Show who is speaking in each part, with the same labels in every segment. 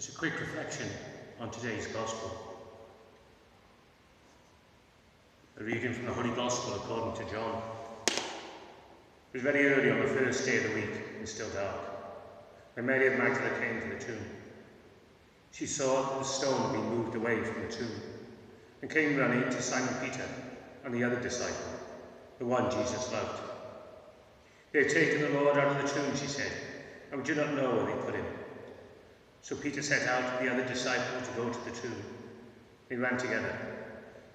Speaker 1: Just a quick reflection on today's Gospel. A reading from the Holy Gospel according to John. It was very early on the first day of the week and still dark, when Mary of Magdala came to the tomb. She saw that the stone had been moved away from the tomb and came running to Simon Peter and the other disciple, the one Jesus loved. "They have taken the Lord out of the tomb," she said, "and we do not know where they put him." So Peter set out with the other disciple to go to the tomb. They ran together,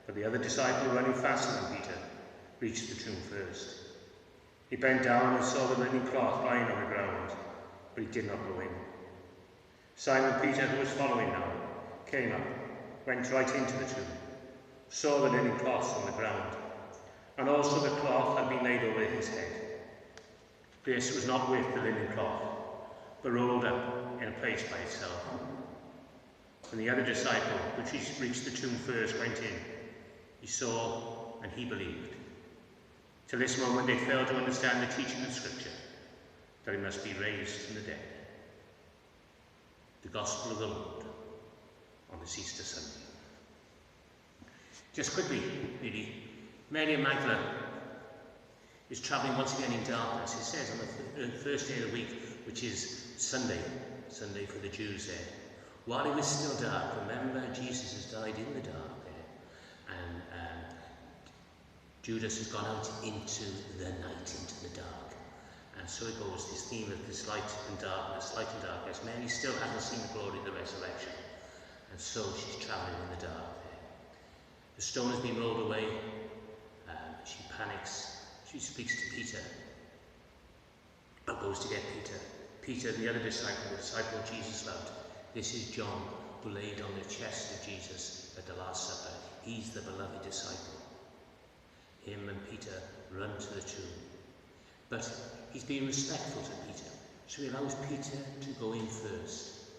Speaker 1: but the other disciple, running faster than Peter, reached the tomb first. He bent down and saw the linen cloth lying on the ground, but he did not go in. Simon Peter, who was following now, came up, went right into the tomb, saw the linen cloth on the ground, and also the cloth had been laid over his head. This was not with the linen cloth, but rolled up in a place by itself. When the other disciple, which reached the tomb first, went in, he saw and he believed. Till this moment they failed to understand the teaching of Scripture, that he must be raised from the dead. The Gospel of the Lord on this Easter Sunday. Just quickly, really, Mary of Magdala is travelling once again in darkness. It says on the first day of the week, which is Sunday for the Jews there. While it was still dark, remember Jesus has died in the dark there, and Judas has gone out into the night, into the dark. And so it goes, this theme of this light and darkness. Mary still hasn't seen the glory of the resurrection, and so she's travelling in the dark there. The stone has been rolled away. She panics. She speaks to Peter, but goes to get Peter. Peter, the other disciple, the disciple Jesus loved. This is John, who laid on the chest of Jesus at the Last Supper. He's the beloved disciple. Him and Peter run to the tomb. But he's being respectful to Peter, so he allows Peter to go in first.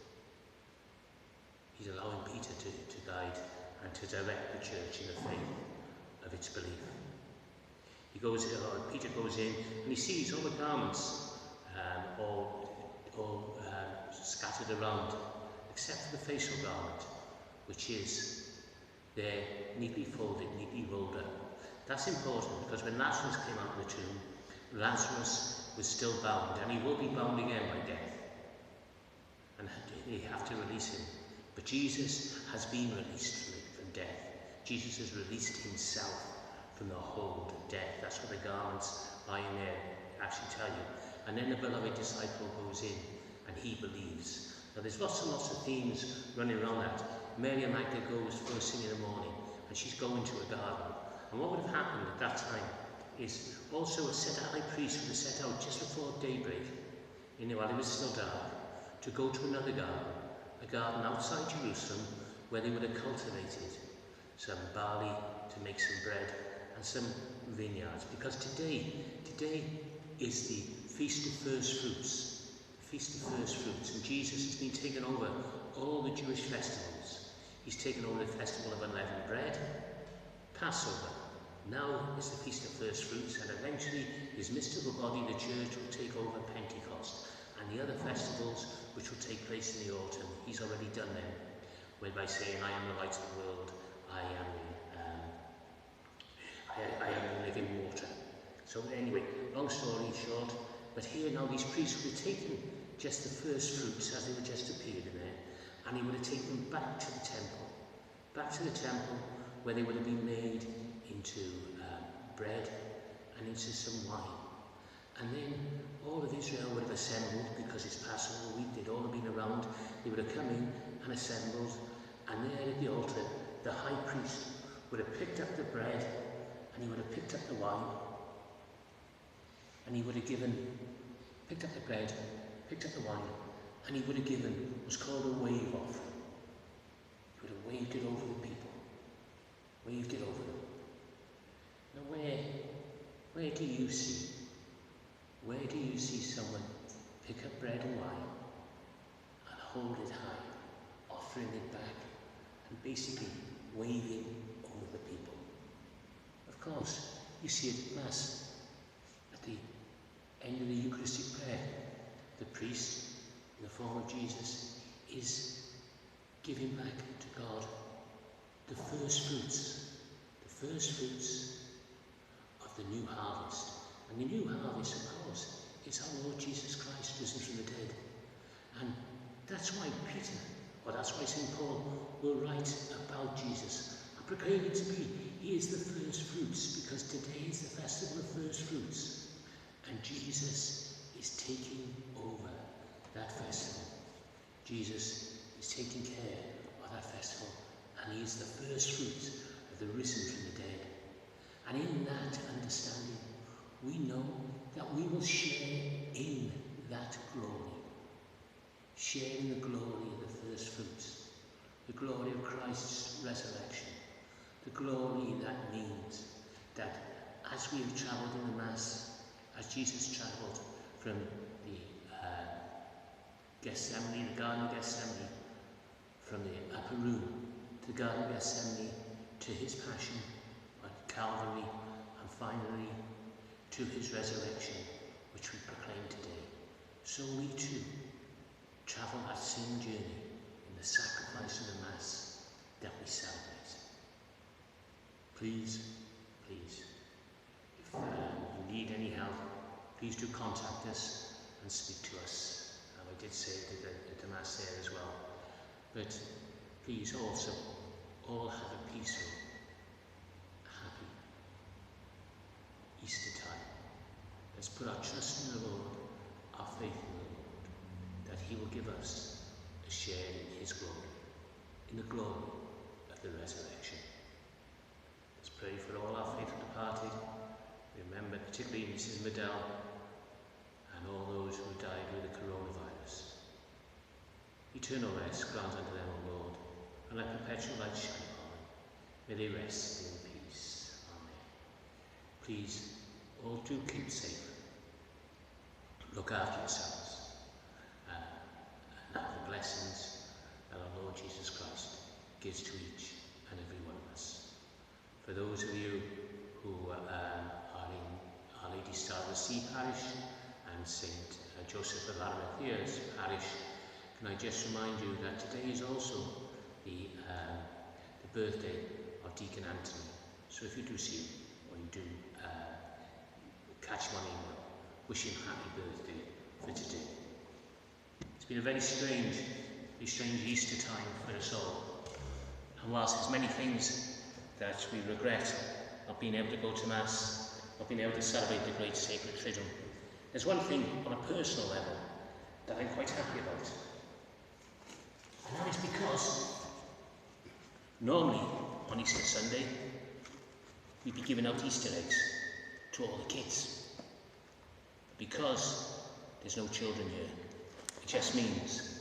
Speaker 1: He's allowing Peter to guide and to direct the church in the faith of its belief. Peter goes in and he sees all the garments all scattered around, except for the facial garment, which is there, neatly folded, neatly rolled up. That's important because when Lazarus came out of the tomb, Lazarus was still bound, and he will be bound again by death. And they have to release him. But Jesus has been released from death. Jesus has released himself from the hold of death. That's what the garments lying there actually tell you. And then the beloved disciple goes in and he believes. Now there's lots and lots of themes running around that. Mary of Magdala goes first thing in the morning and she's going to a garden. And what would have happened at that time is also a high priest would have set out just before daybreak, while it was still dark, to go to another garden, a garden outside Jerusalem where they would have cultivated some barley to make some bread and some vineyards. Because today is the Feast of First Fruits. The Feast of First Fruits. And Jesus has been taking over all the Jewish festivals. He's taken over the festival of unleavened bread, Passover. Now is the Feast of First Fruits, and eventually his mystical body, the church, will take over Pentecost and the other festivals which will take place in the autumn. He's already done them, whereby saying, "I am the light of the world, I am the living water." So anyway, long story short, but here now these priests would have taken just the first fruits as they were just appeared in there, and he would have taken them back to the temple where they would have been made into bread and into some wine. And then all of Israel would have assembled, because it's Passover week, they'd all have been around, they would have come in and assembled, and there at the altar, the high priest would have picked up the bread, and he would have picked up the wine, and he would have picked up the bread, picked up the wine, and he would have given what's called a wave offering. He would have waved it over the people, waved it over them. Now where do you see someone pick up bread and wine and hold it high, offering it back, and basically waving over the people? Of course, you see it at Mass, at the end of the Eucharistic prayer. The priest, in the form of Jesus, is giving back to God the first fruits of the new harvest. And the new harvest, of course, is our Lord Jesus Christ risen from the dead. And that's why St. Paul will write about Jesus and proclaim it to be, he is the first fruits, because today is the festival of first fruits. And Jesus is taking over that festival. Jesus is taking care of that festival, and he is the first fruits of the risen from the dead. And in that understanding, we know that we will share in that glory. Share in the glory of the first fruits, the glory of Christ's resurrection, the glory that means that as we have travelled in the Mass, as Jesus travelled from the Gethsemane, the Garden of Gethsemane, from the upper room to the Garden of Gethsemane, to his passion at Calvary, and finally to his resurrection, which we proclaim today. So we too travel that same journey in the sacrifice of the Mass that we celebrate. Please, if you need any help, please do contact us and speak to us. I did say it at the Mass there as well. But please also all have a peaceful, happy Easter time. Let's put our trust in the Lord, our faith in the Lord, that he will give us a share in his glory, in the glory of the resurrection. Let's pray for all our faithful departed. Remember particularly Mrs. Medell and all those who died with the coronavirus. Eternal rest grant unto them, O Lord, and let perpetual light shine upon them. May they rest in peace. Amen. Please, all do keep safe. Look after yourselves. And have the blessings that our Lord Jesus Christ gives to each and every one of us. For those of you who are in Our Lady Star of the Sea parish and St. Joseph of Arimathea's parish, can I just remind you that today is also the birthday of Deacon Anthony. So if you do see him, or you do catch him on email, wish him happy birthday for today. It's been a very strange Easter time for us all. And whilst there's many things that we regret, not being able to go to Mass, not being able to celebrate the great sacred Triduum, there's one thing on a personal level that I'm quite happy about. And that is because normally on Easter Sunday we'd be giving out Easter eggs to all the kids. Because there's no children here, it just means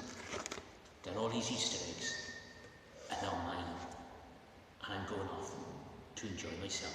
Speaker 1: that all these Easter eggs are now mine, and I'm going off to enjoy myself.